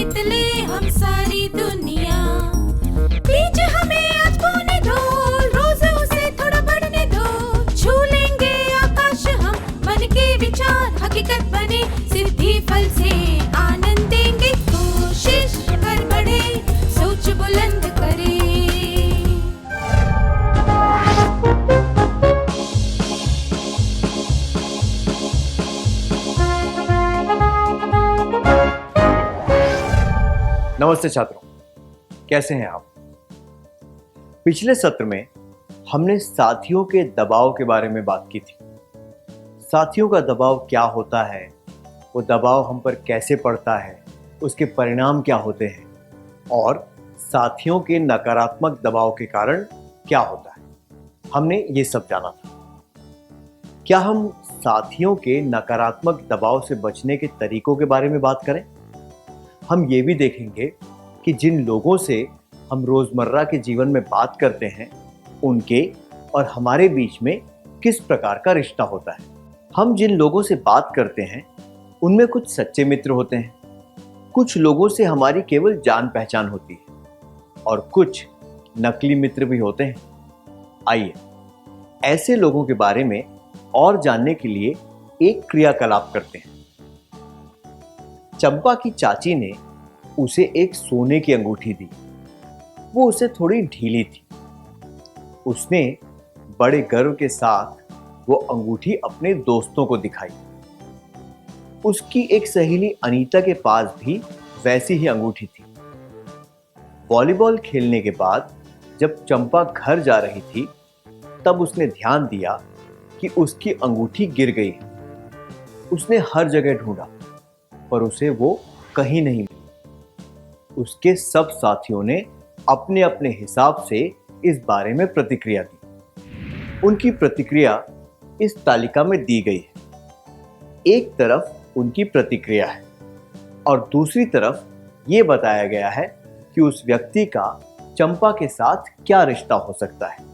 जीत ले हम सारी दुनिया। बीच हमें आज बोने दो, रोज उसे थोड़ा बढ़ने दो। छू लेंगे आकाश हम, मन के विचार हकीकत बने। सिद्धि फल से आनंद देंगे, कोशिश कर बढ़े, सोच बुलंद करे। नमस्ते छात्रों, कैसे हैं आप? पिछले सत्र में हमने साथियों के दबाव के बारे में बात की थी। साथियों का दबाव क्या होता है, वो दबाव हम पर कैसे पड़ता है, उसके परिणाम क्या होते हैं और साथियों के नकारात्मक दबाव के कारण क्या होता है, हमने ये सब जाना था। क्या हम साथियों के नकारात्मक दबाव से बचने के तरीकों के बारे में बात करें? हम ये भी देखेंगे कि जिन लोगों से हम रोज़मर्रा के जीवन में बात करते हैं, उनके और हमारे बीच में किस प्रकार का रिश्ता होता है। हम जिन लोगों से बात करते हैं, उनमें कुछ सच्चे मित्र होते हैं, कुछ लोगों से हमारी केवल जान पहचान होती है और कुछ नकली मित्र भी होते हैं। आइए ऐसे लोगों के बारे में और जानने के लिए एक क्रियाकलाप करते हैं। चंपा की चाची ने उसे एक सोने की अंगूठी दी। वो उसे थोड़ी ढीली थी। उसने बड़े गर्व के साथ वो अंगूठी अपने दोस्तों को दिखाई। उसकी एक सहेली अनीता के पास भी वैसी ही अंगूठी थी। वॉलीबॉल खेलने के बाद जब चंपा घर जा रही थी, तब उसने ध्यान दिया कि उसकी अंगूठी गिर गई है। उसने हर जगह ढूंढा पर उसे वो कहीं नहीं मिली। उसके सब साथियों ने अपने अपने हिसाब से इस बारे में प्रतिक्रिया दी। उनकी प्रतिक्रिया इस तालिका में दी गई है। एक तरफ उनकी प्रतिक्रिया है और दूसरी तरफ ये बताया गया है कि उस व्यक्ति का चंपा के साथ क्या रिश्ता हो सकता है।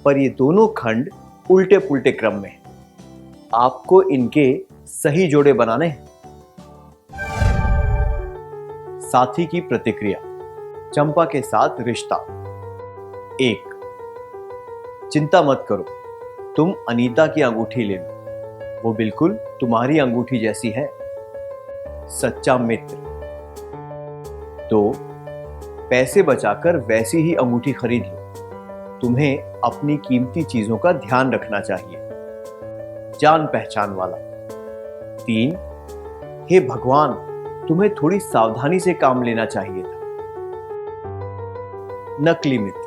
पर ये दोनों खंड उल्टे पुल्टे क्रम में हैं। आपको इनके सही जोड़े बनाने हैं। साथी की प्रतिक्रिया, चंपा के साथ रिश्ता। 1. चिंता मत करो, तुम अनीता की अंगूठी ले लो, वो बिल्कुल तुम्हारी अंगूठी जैसी है। सच्चा मित्र। 2. पैसे बचाकर वैसी ही अंगूठी खरीद लो, तुम्हें अपनी कीमती चीजों का ध्यान रखना चाहिए। जान पहचान वाला। 3. हे भगवान, तुम्हें थोड़ी सावधानी से काम लेना चाहिए था। नकली मित्र।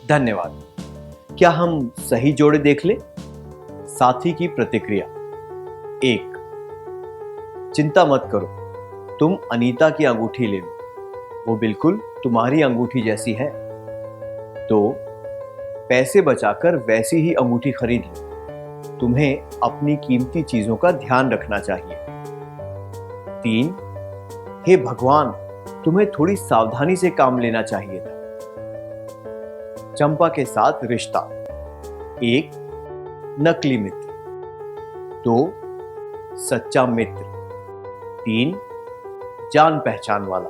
धन्यवाद। क्या हम सही जोड़े देख लें? साथी की प्रतिक्रिया। 1. चिंता मत करो, तुम अनीता की अंगूठी ले लो, वो बिल्कुल तुम्हारी अंगूठी जैसी है। 2. पैसे बचाकर वैसी ही अंगूठी खरीद लो, तुम्हें अपनी कीमती चीजों का ध्यान रखना चाहिए। 3. हे भगवान, तुम्हें थोड़ी सावधानी से काम लेना चाहिए था। चंपा के साथ रिश्ता। 1. नकली मित्र। 2. सच्चा मित्र। 3. जान पहचान वाला।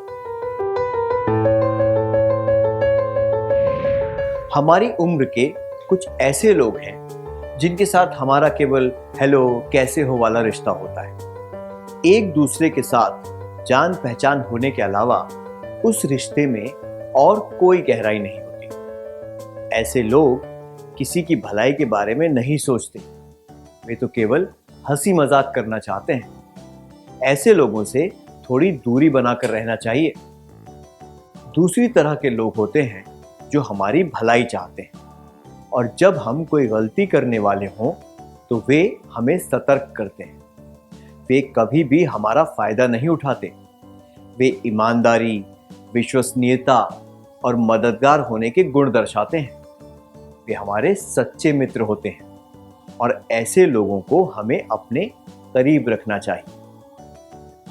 हमारी उम्र के कुछ ऐसे लोग हैं जिनके साथ हमारा केवल हेलो कैसे हो वाला रिश्ता होता है। एक दूसरे के साथ जान पहचान होने के अलावा उस रिश्ते में और कोई गहराई नहीं होती। ऐसे लोग किसी की भलाई के बारे में नहीं सोचते, वे तो केवल हंसी मजाक करना चाहते हैं। ऐसे लोगों से थोड़ी दूरी बनाकर रहना चाहिए। दूसरी तरह के लोग होते हैं जो हमारी भलाई चाहते हैं और जब हम कोई गलती करने वाले हों तो वे हमें सतर्क करते हैं। वे कभी भी हमारा फायदा नहीं उठाते। वे ईमानदारी, विश्वसनीयता और मददगार होने के गुण दर्शाते हैं। वे हमारे सच्चे मित्र होते हैं और ऐसे लोगों को हमें अपने करीब रखना चाहिए।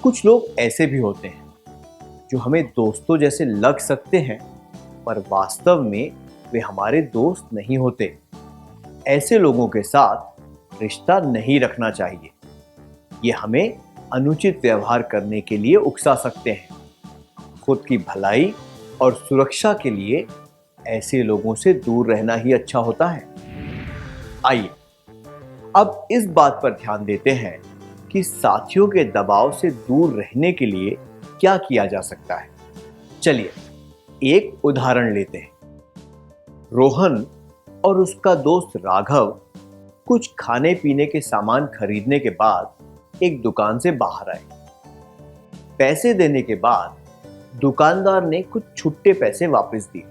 कुछ लोग ऐसे भी होते हैं जो हमें दोस्तों जैसे लग सकते हैं, पर वास्तव में वे हमारे दोस्त नहीं होते। ऐसे लोगों के साथ रिश्ता नहीं रखना चाहिए। ये हमें अनुचित व्यवहार करने के लिए उकसा सकते हैं। खुद की भलाई और सुरक्षा के लिए ऐसे लोगों से दूर रहना ही अच्छा होता है। आइए अब इस बात पर ध्यान देते हैं कि साथियों के दबाव से दूर रहने के लिए क्या किया जा सकता है। चलिए एक उदाहरण लेते हैं। रोहन और उसका दोस्त राघव कुछ खाने पीने के सामान खरीदने के बाद एक दुकान से बाहर आए। पैसे देने के बाद दुकानदार ने कुछ छुट्टे पैसे वापस दिए।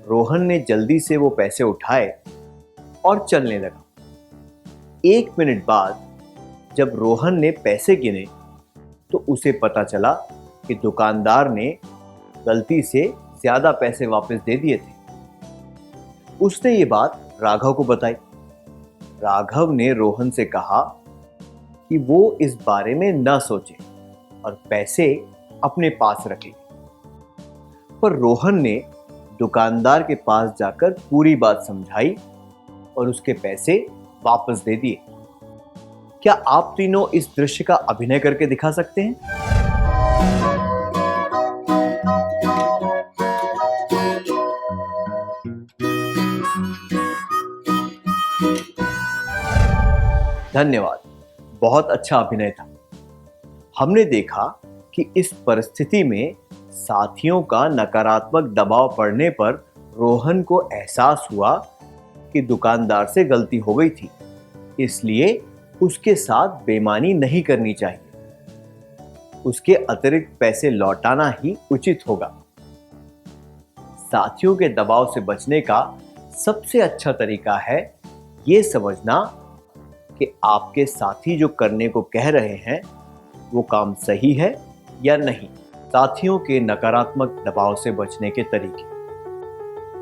रोहन ने जल्दी से वो पैसे उठाए और चलने लगा। 1 मिनट बाद जब रोहन ने पैसे गिने तो उसे पता चला कि दुकानदार ने गलती से ज्यादा पैसे वापस दे दिए थे। उसने ये बात राघव को बताई। राघव ने रोहन से कहा कि वो इस बारे में न सोचे और पैसे अपने पास रखे। पर रोहन ने दुकानदार के पास जाकर पूरी बात समझाई और उसके पैसे वापस दे दिए। क्या आप तीनों इस दृश्य का अभिनय करके दिखा सकते हैं? धन्यवाद, बहुत अच्छा अभिनय था। हमने देखा कि इस परिस्थिति में साथियों का नकारात्मक दबाव पड़ने पर रोहन को एहसास हुआ कि दुकानदार से गलती हो गई थी, इसलिए उसके साथ बेईमानी नहीं करनी चाहिए। उसके अतिरिक्त पैसे लौटाना ही उचित होगा। साथियों के दबाव से बचने का सबसे अच्छा तरीका है ये समझना कि आपके साथी जो करने को कह रहे हैं वो काम सही है या नहीं। साथियों के नकारात्मक दबाव से बचने के तरीके।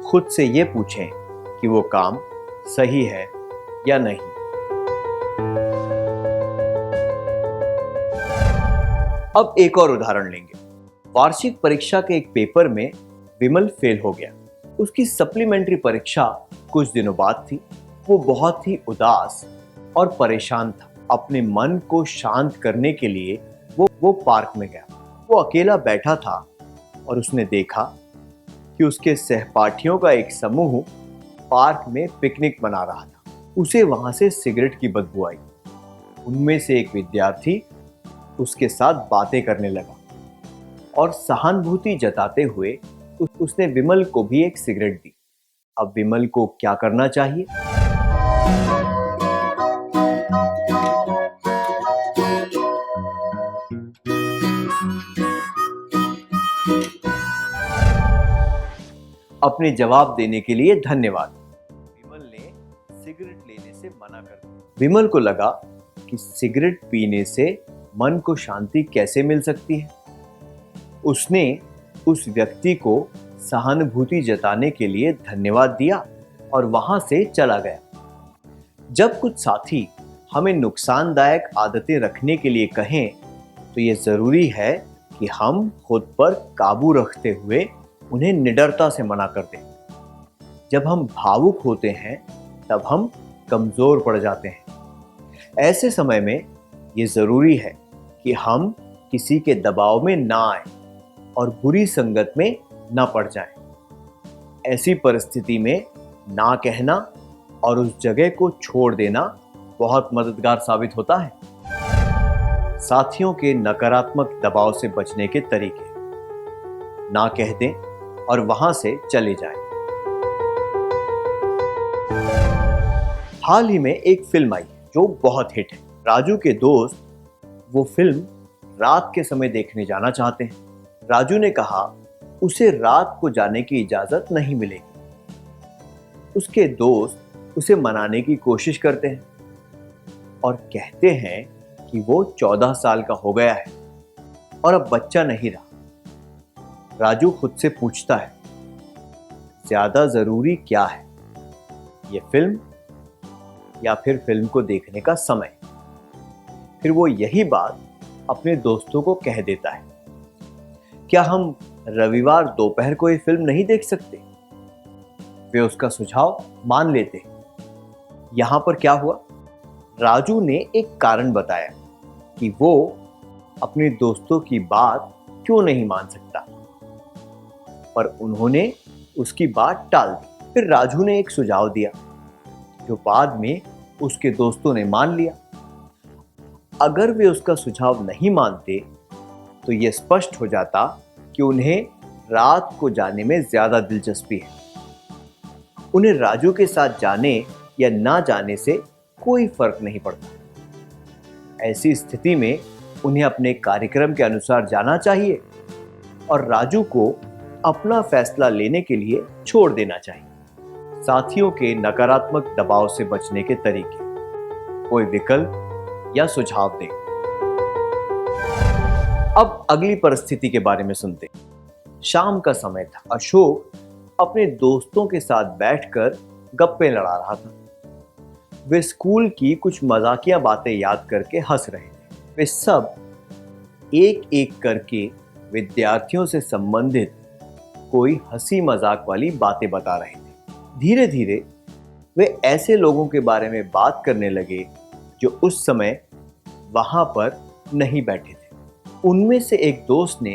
खुद से ये पूछें कि वो काम सही है या नहीं। अब एक और उदाहरण लेंगे। वार्षिक परीक्षा के एक पेपर में विमल फेल हो गया। उसकी सप्लीमेंट्री परीक्षा कुछ दिनों बाद थी। वो बहुत ही उदास और परेशान था। अपने मन को शांत करने के लिए वो पार्क में गया। वो अकेला बैठा था और उसने देखा कि उसके सहपाठियों का एक समूह पार्क में पिकनिक मना रहा था। उसे वहां से सिगरेट की बदबू आई। उनमें से एक विद्यार्थी उसके साथ बातें करने लगा और सहानुभूति जताते हुए उसने विमल को भी एक सिगरेट दी। अब विमल को क्या करना चाहिए? अपने जवाब देने के लिए धन्यवाद। विमल ने सिगरेट लेने से मना कर दिया। विमल को लगा कि सिगरेट पीने से मन को शांति कैसे मिल सकती है। उसने उस व्यक्ति को सहानुभूति जताने के लिए धन्यवाद दिया और वहां से चला गया। जब कुछ साथी हमें नुकसानदायक आदतें रखने के लिए कहें तो ये जरूरी है कि हम खुद पर काबू रखते हुए उन्हें निडरता से मना कर दें। जब हम भावुक होते हैं तब हम कमजोर पड़ जाते हैं। ऐसे समय में ये जरूरी है कि हम किसी के दबाव में ना आए और बुरी संगत में ना पड़ जाएं। ऐसी परिस्थिति में ना कहना और उस जगह को छोड़ देना बहुत मददगार साबित होता है। साथियों के नकारात्मक दबाव से बचने के तरीके। ना कह दें और वहां से चले जाएं। हाल ही में एक फिल्म आई जो बहुत हिट है। राजू के दोस्त वो फिल्म रात के समय देखने जाना चाहते हैं। राजू ने कहा उसे रात को जाने की इजाजत नहीं मिलेगी। उसके दोस्त उसे मनाने की कोशिश करते हैं और कहते हैं कि वो 14 साल का हो गया है और अब बच्चा नहीं रहा। राजू खुद से पूछता है, ज्यादा जरूरी क्या है, ये फिल्म या फिर फिल्म को देखने का समय? फिर वो यही बात अपने दोस्तों को कह देता है क्या हम रविवार दोपहर को ये फिल्म नहीं देख सकते? वे उसका सुझाव मान लेते। यहां पर क्या हुआ? राजू ने एक कारण बताया कि वो अपने दोस्तों की बात क्यों नहीं मान सकता, पर उन्होंने उसकी बात टाल दी। फिर राजू ने एक सुझाव दिया जो बाद में उसके दोस्तों ने मान लिया। अगर वे उसका सुझाव नहीं मानते तो यह स्पष्ट हो जाता कि उन्हें रात को जाने में ज्यादा दिलचस्पी है। उन्हें राजू के साथ जाने या ना जाने से कोई फर्क नहीं पड़ता। ऐसी स्थिति में उन्हें अपने कार्यक्रम के अनुसार जाना चाहिए और राजू को अपना फैसला लेने के लिए छोड़ देना चाहिए। साथियों के नकारात्मक दबाव से बचने के तरीके, कोई विकल्प या सुझाव दें। अब अगली परिस्थिति के बारे में सुनते हैं। शाम का समय था। अशोक अपने दोस्तों के साथ बैठकर गप्पे लड़ा रहा था। वे स्कूल की कुछ मजाकिया बातें याद करके हंस रहे थे। वे सब एक एक करके विद्यार्थियों से संबंधित कोई हंसी मजाक वाली बातें बता रहे थे। धीरे धीरे वे ऐसे लोगों के बारे में बात करने लगे जो उस समय वहां पर नहीं बैठे थे। उनमें से एक दोस्त ने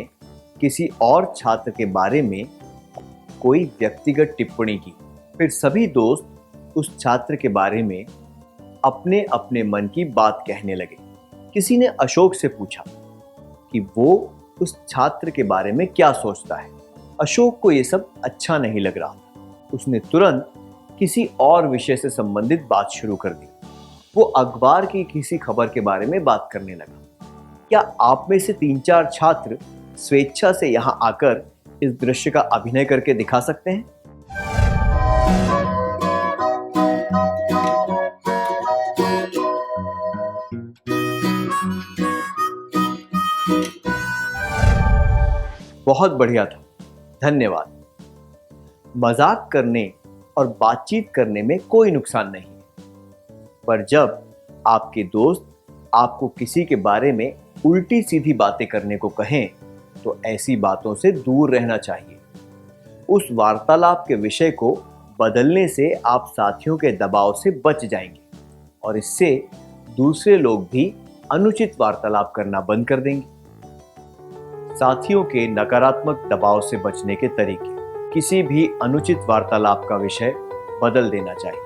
किसी और छात्र के बारे में कोई व्यक्तिगत टिप्पणी की। फिर सभी दोस्त उस छात्र के बारे में अपने अपने मन की बात कहने लगे। किसी ने अशोक से पूछा कि वो उस छात्र के बारे में क्या सोचता है। अशोक को ये सब अच्छा नहीं लग रहा था। उसने तुरंत किसी और विषय से संबंधित बात शुरू कर दी। वो अखबार की किसी खबर के बारे में बात करने लगा। क्या आप में से 3-4 छात्र स्वेच्छा से यहाँ आकर इस दृश्य का अभिनय करके दिखा सकते हैं? बहुत बढ़िया था, धन्यवाद। मजाक करने और बातचीत करने में कोई नुकसान नहीं है, पर जब आपके दोस्त आपको किसी के बारे में उल्टी सीधी बातें करने को कहें तो ऐसी बातों से दूर रहना चाहिए। उस वार्तालाप के विषय को बदलने से आप साथियों के दबाव से बच जाएंगे और इससे दूसरे लोग भी अनुचित वार्तालाप करना बंद कर देंगे। साथियों के नकारात्मक दबाव से बचने के तरीके, किसी भी अनुचित वार्तालाप का विषय बदल देना चाहिए।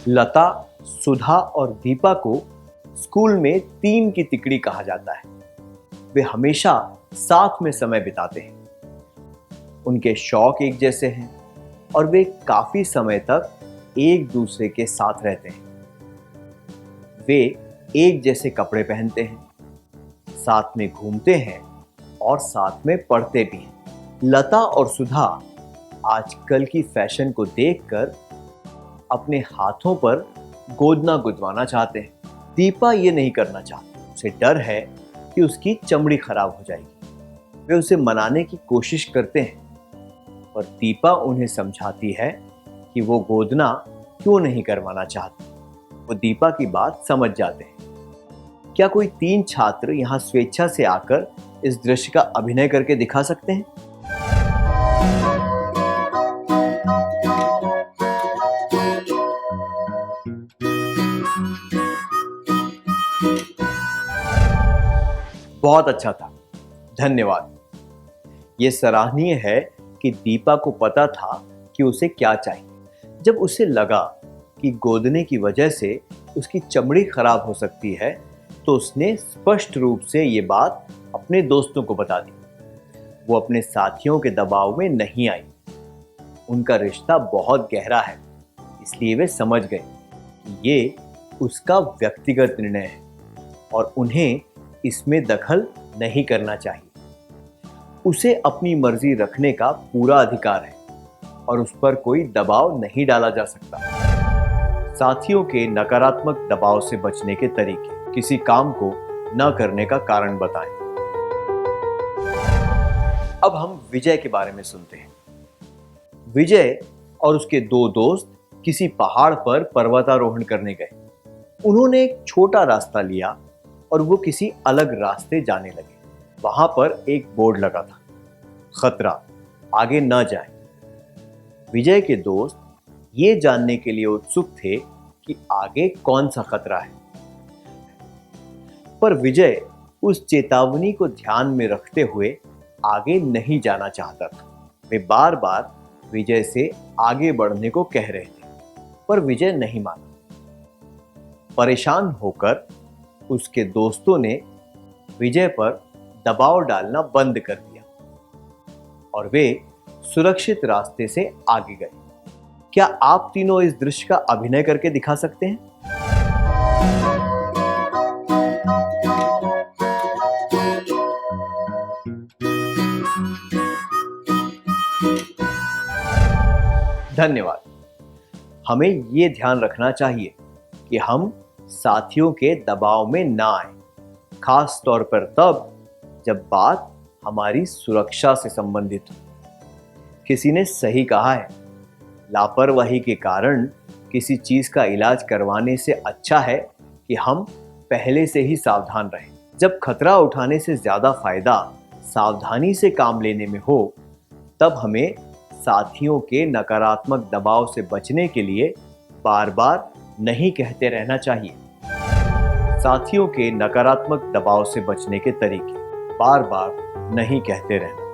लता, सुधा और दीपा को स्कूल में 3 की तिकड़ी कहा जाता है। वे हमेशा साथ में समय बिताते हैं। उनके शौक एक जैसे हैं और वे काफी समय तक एक दूसरे के साथ रहते हैं। वे एक जैसे कपड़े पहनते हैं, साथ में घूमते हैं और साथ में पढ़ते भी हैं। लता और सुधा आजकल की फैशन को देखकर अपने हाथों पर गोदना गुदवाना चाहते हैं। दीपा ये नहीं करना चाहती। उसे डर है कि उसकी चमड़ी खराब हो जाएगी। वे उसे मनाने की कोशिश करते हैं, पर दीपा उन्हें समझाती है कि वो गोदना क्यों नहीं करवाना चाहती। वो दीपा की बात समझ जाते हैं। क्या कोई 3 छात्र यहाँ स्वेच्छा से आकर इस दृश्य का अभिनय करके दिखा सकते हैं? बहुत अच्छा था, धन्यवाद। यह सराहनीय है कि दीपा को पता था कि उसे क्या चाहिए। जब उसे लगा कि गोदने की वजह से उसकी चमड़ी खराब हो सकती है तो उसने स्पष्ट रूप से ये बात अपने दोस्तों को बता दी। वो अपने साथियों के दबाव में नहीं आई। उनका रिश्ता बहुत गहरा है, इसलिए वे समझ गए कि ये उसका व्यक्तिगत निर्णय है और उन्हें इसमें दखल नहीं करना चाहिए। उसे अपनी मर्जी रखने का पूरा अधिकार है और उस पर कोई दबाव नहीं डाला जा सकता। साथियों के नकारात्मक दबाव से बचने के तरीके, किसी काम को न करने का कारण बताएं। अब हम विजय के बारे में सुनते हैं। विजय और उसके 2 दोस्त किसी पहाड़ पर पर्वतारोहण करने गए। उन्होंने एक छोटा रास्ता लिया और वो किसी अलग रास्ते जाने लगे। वहां पर एक बोर्ड लगा था, खतरा, आगे न जाए। विजय के दोस्त ये जानने के लिए उत्सुक थे कि आगे कौन सा खतरा है, पर विजय उस चेतावनी को ध्यान में रखते हुए आगे नहीं जाना चाहता था। वे बार बार विजय से आगे बढ़ने को कह रहे थे, पर विजय नहीं माना। परेशान होकर उसके दोस्तों ने विजय पर दबाव डालना बंद कर दिया और वे सुरक्षित रास्ते से आगे गए। क्या आप तीनों इस दृश्य का अभिनय करके दिखा सकते हैं? धन्यवाद। हमें ये ध्यान रखना चाहिए कि हम साथियों के दबाव में ना आए, खास तौर पर तब जब बात हमारी सुरक्षा से संबंधित हो। किसी ने सही कहा है, लापरवाही के कारण किसी चीज का इलाज करवाने से अच्छा है कि हम पहले से ही सावधान रहें। जब खतरा उठाने से ज्यादा फायदा सावधानी से काम लेने में हो, तब हमें साथियों के नकारात्मक दबाव से बचने के लिए बार बार नहीं कहते रहना चाहिए। साथियों के नकारात्मक दबाव से बचने के तरीके, बार बार नहीं कहते रहना।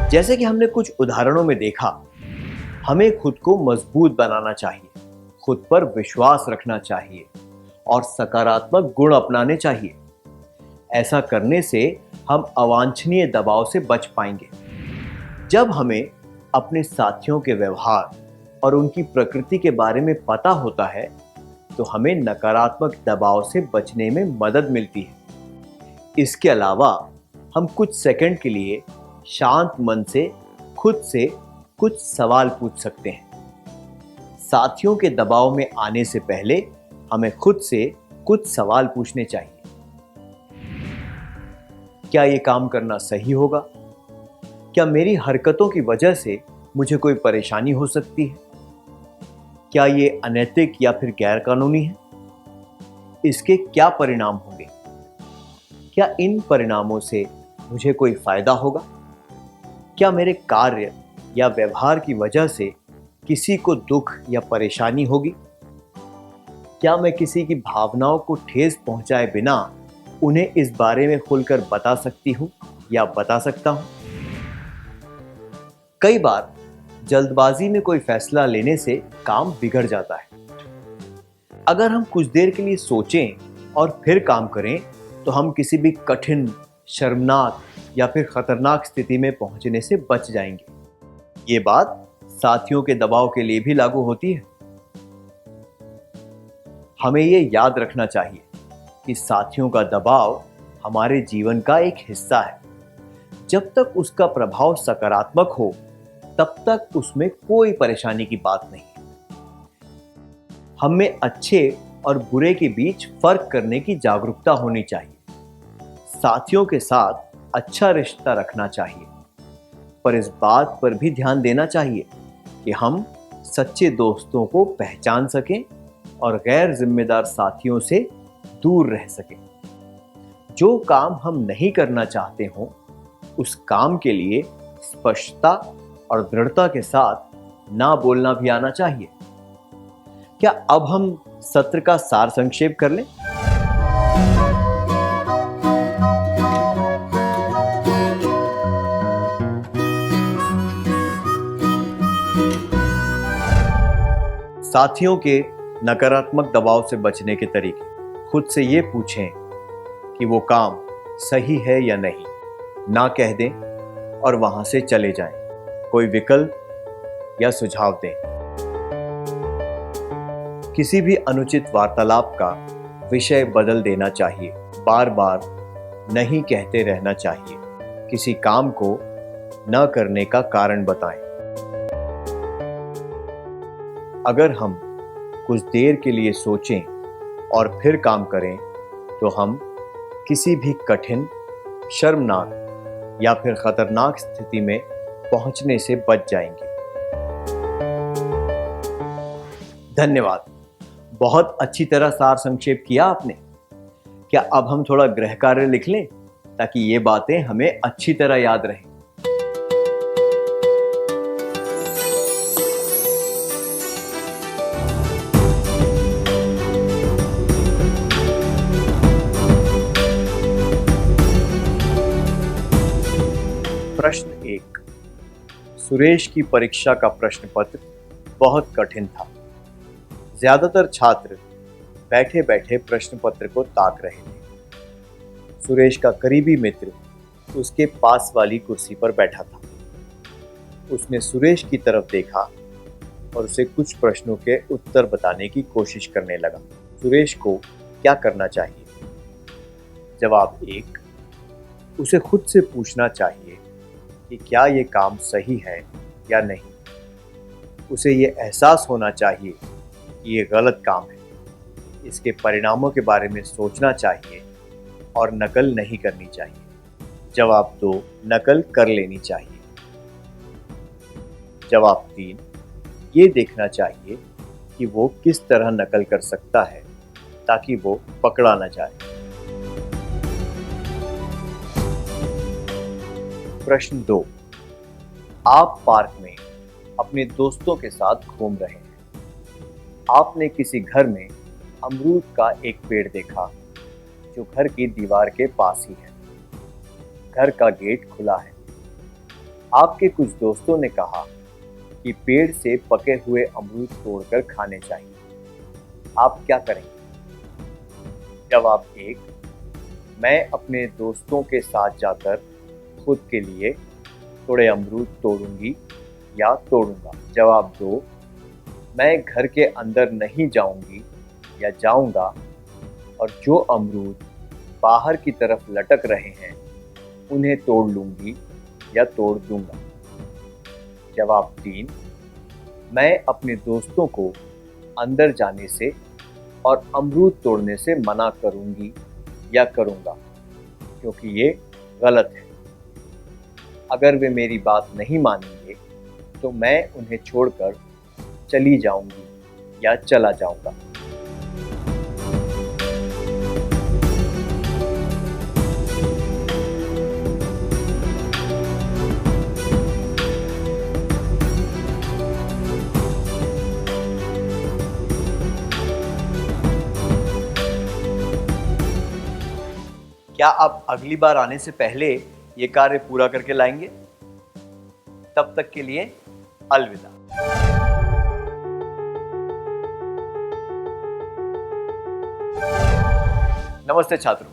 जैसे कि हमने कुछ उदाहरणों में देखा, हमें खुद को मजबूत बनाना चाहिए, खुद पर विश्वास रखना चाहिए और सकारात्मक गुण अपनाने चाहिए। ऐसा करने से हम अवांछनीय दबाव से बच पाएंगे। जब हमें अपने साथियों के व्यवहार और उनकी प्रकृति के बारे में पता होता है, तो हमें नकारात्मक दबाव से बचने में मदद मिलती है। इसके अलावा हम कुछ सेकंड के लिए शांत मन से खुद से कुछ सवाल पूछ सकते हैं। साथियों के दबाव में आने से पहले हमें खुद से कुछ सवाल पूछने चाहिए। क्या ये काम करना सही होगा? क्या मेरी हरकतों की वजह से मुझे कोई परेशानी हो सकती है? क्या ये अनैतिक या फिर गैरकानूनी है? इसके क्या परिणाम होंगे? क्या इन परिणामों से मुझे कोई फायदा होगा? क्या मेरे कार्य या व्यवहार की वजह से किसी को दुख या परेशानी होगी? क्या मैं किसी की भावनाओं को ठेस पहुंचाए बिना उन्हें इस बारे में खुलकर बता सकती हूं या बता सकता हूं? कई बार जल्दबाजी में कोई फैसला लेने से काम बिगड़ जाता है। अगर हम कुछ देर के लिए सोचें और फिर काम करें, तो हम किसी भी कठिन, शर्मनाक या फिर खतरनाक स्थिति में पहुंचने से बच जाएंगे। ये बात साथियों के दबाव के लिए भी लागू होती है। हमें ये याद रखना चाहिए कि साथियों का दबाव हमारे जीवन का एक हिस्सा है। जब तक उसका प्रभाव सकारात्मक हो, तब तक उसमें कोई परेशानी की बात नहीं है। हमें अच्छे और बुरे के बीच फर्क करने की जागरूकता होनी चाहिए। साथियों के साथ अच्छा रिश्ता रखना चाहिए, पर इस बात पर भी ध्यान देना चाहिए कि हम सच्चे दोस्तों को पहचान सकें और गैर जिम्मेदार साथियों से दूर रह सकें। जो काम हम नहीं करना चाहते हों, उस काम के लिए स्पष्टता और दृढ़ता के साथ ना बोलना भी आना चाहिए। क्या अब हम सत्र का सार संक्षेप कर लें? साथियों के नकारात्मक दबाव से बचने के तरीके। खुद से ये पूछें कि वो काम सही है या नहीं। ना कह दें और वहां से चले जाएं। कोई विकल्प या सुझाव दें। किसी भी अनुचित वार्तालाप का विषय बदल देना चाहिए। बार बार नहीं कहते रहना चाहिए। किसी काम को न करने का कारण बताएं। अगर हम कुछ देर के लिए सोचें और फिर काम करें, तो हम किसी भी कठिन, शर्मनाक या फिर खतरनाक स्थिति में पहुंचने से बच जाएंगे। धन्यवाद। बहुत अच्छी तरह सार संक्षेप किया आपने। क्या अब हम थोड़ा गृह कार्य लिख लें ताकि ये बातें हमें अच्छी तरह याद रहें। प्रश्न 1। सुरेश की परीक्षा का प्रश्न पत्र बहुत कठिन था। ज्यादातर छात्र बैठे बैठे प्रश्न पत्र को ताक रहे थे। सुरेश का करीबी मित्र उसके पास वाली कुर्सी पर बैठा था। उसने सुरेश की तरफ देखा और उसे कुछ प्रश्नों के उत्तर बताने की कोशिश करने लगा। सुरेश को क्या करना चाहिए? जवाब 1। उसे खुद से पूछना चाहिए कि क्या ये काम सही है या नहीं। उसे ये एहसास होना चाहिए कि ये गलत काम है। इसके परिणामों के बारे में सोचना चाहिए और नकल नहीं करनी चाहिए। जवाब 2। नकल कर लेनी चाहिए। जवाब 3। ये देखना चाहिए कि वो किस तरह नकल कर सकता है ताकि वो पकड़ा न जाए। प्रश्न 2। आप पार्क में अपने दोस्तों के साथ घूम रहे हैं। आपने किसी घर में अमरूद का एक पेड़ देखा जो घर की दीवार के पास ही है। घर का गेट खुला है। आपके कुछ दोस्तों ने कहा कि पेड़ से पके हुए अमरूद तोड़कर खाने चाहिए। आप क्या करेंगे? जवाब 1। मैं अपने दोस्तों के साथ जाकर खुद के लिए थोड़े अमरूद तोड़ूंगी या तोड़ूंगा। जवाब 2। मैं घर के अंदर नहीं जाऊंगी या जाऊंगा और जो अमरूद बाहर की तरफ लटक रहे हैं उन्हें तोड़ लूंगी या तोड़ दूंगा। जवाब 3। मैं अपने दोस्तों को अंदर जाने से और अमरूद तोड़ने से मना करूंगी या करूंगा क्योंकि ये गलत है। अगर वे मेरी बात नहीं मानेंगे तो मैं उन्हें छोड़कर चली जाऊंगी या चला जाऊंगा। क्या आप अगली बार आने से पहले ये कार्य पूरा करके लाएंगे? तब तक के लिए अलविदा। नमस्ते छात्रों,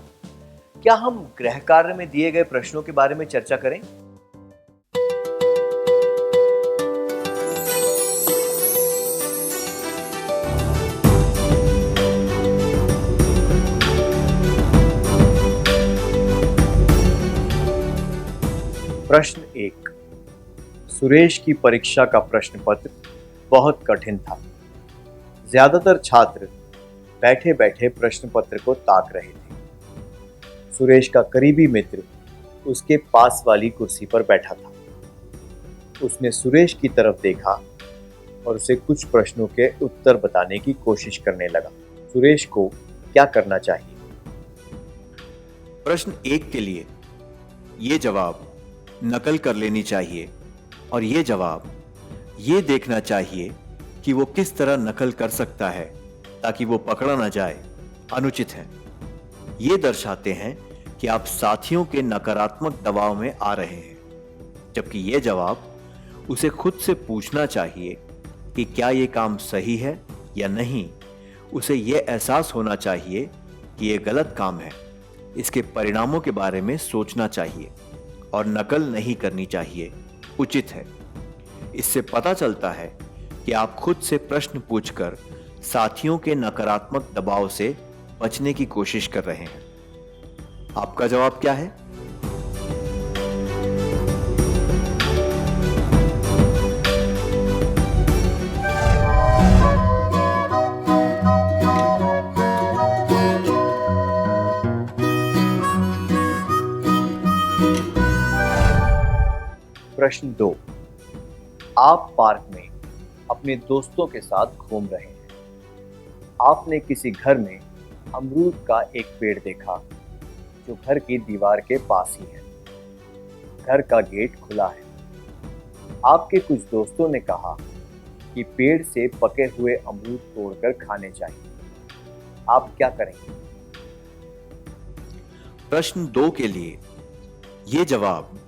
क्या हम गृह कार्य में दिए गए प्रश्नों के बारे में चर्चा करें? प्रश्न 1। सुरेश की परीक्षा का प्रश्न पत्र बहुत कठिन था। ज्यादातर छात्र बैठे बैठे प्रश्न पत्र को ताक रहे थे। सुरेश का करीबी मित्र उसके पास वाली कुर्सी पर बैठा था। उसने सुरेश की तरफ देखा और उसे कुछ प्रश्नों के उत्तर बताने की कोशिश करने लगा। सुरेश को क्या करना चाहिए? प्रश्न 1 के लिए ये जवाब नकल कर लेनी चाहिए और ये जवाब ये देखना चाहिए कि वो किस तरह नकल कर सकता है ताकि वो पकड़ा ना जाए अनुचित है। ये दर्शाते हैं कि आप साथियों के नकारात्मक दबाव में आ रहे हैं, जबकि ये जवाब उसे खुद से पूछना चाहिए कि क्या ये काम सही है या नहीं। उसे ये एहसास होना चाहिए कि ये गलत काम है। इसके परिणामों के बारे में सोचना चाहिए और नकल नहीं करनी चाहिए, उचित है। इससे पता चलता है कि आप खुद से प्रश्न पूछकर साथियों के नकारात्मक दबाव से बचने की कोशिश कर रहे हैं। आपका जवाब क्या है? प्रश्न 2। आप पार्क में अपने दोस्तों के साथ घूम रहे हैं। आपने किसी घर में अमरूद का एक पेड़ देखा जो घर की दीवार के पास ही है। घर का गेट खुला है। आपके कुछ दोस्तों ने कहा कि पेड़ से पके हुए अमरूद तोड़कर खाने चाहिए। आप क्या करेंगे? प्रश्न 2 के लिए ये जवाब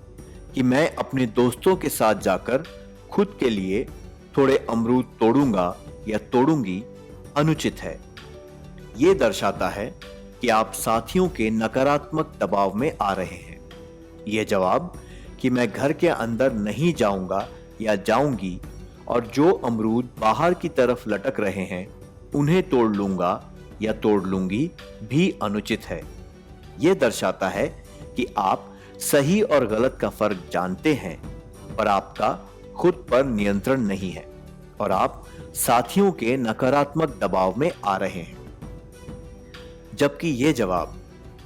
कि मैं अपने दोस्तों के साथ जाकर खुद के लिए थोड़े अमरूद तोड़ूंगा या तोड़ूंगी अनुचित है। ये दर्शाता है कि आप साथियों के नकारात्मक दबाव में आ रहे हैं। यह जवाब कि मैं घर के अंदर नहीं जाऊंगा या जाऊंगी और जो अमरूद बाहर की तरफ लटक रहे हैं उन्हें तोड़ लूंगा या तोड़ लूंगी भी अनुचित है। यह दर्शाता है कि आप सही और गलत का फर्क जानते हैं, पर आपका खुद पर नियंत्रण नहीं है और आप साथियों के नकारात्मक दबाव में आ रहे हैं। जबकि यह जवाब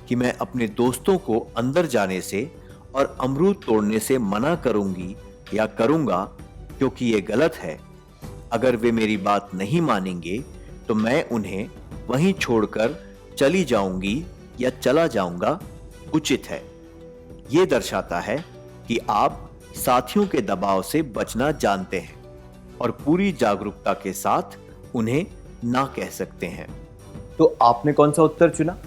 कि मैं अपने दोस्तों को अंदर जाने से और अमरूद तोड़ने से मना करूंगी या करूंगा क्योंकि यह गलत है, अगर वे मेरी बात नहीं मानेंगे तो मैं उन्हें वहीं छोड़कर चली जाऊंगी या चला जाऊंगा उचित है। यह दर्शाता है कि आप साथियों के दबाव से बचना जानते हैं और पूरी जागरूकता के साथ उन्हें ना कह सकते हैं। तो आपने कौन सा उत्तर चुना?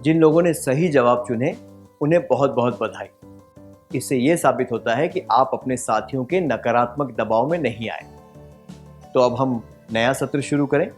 जिन लोगों ने सही जवाब चुने उन्हें बहुत बहुत बधाई। इससे यह साबित होता है कि आप अपने साथियों के नकारात्मक दबाव में नहीं आए। तो अब हम नया सत्र शुरू करें।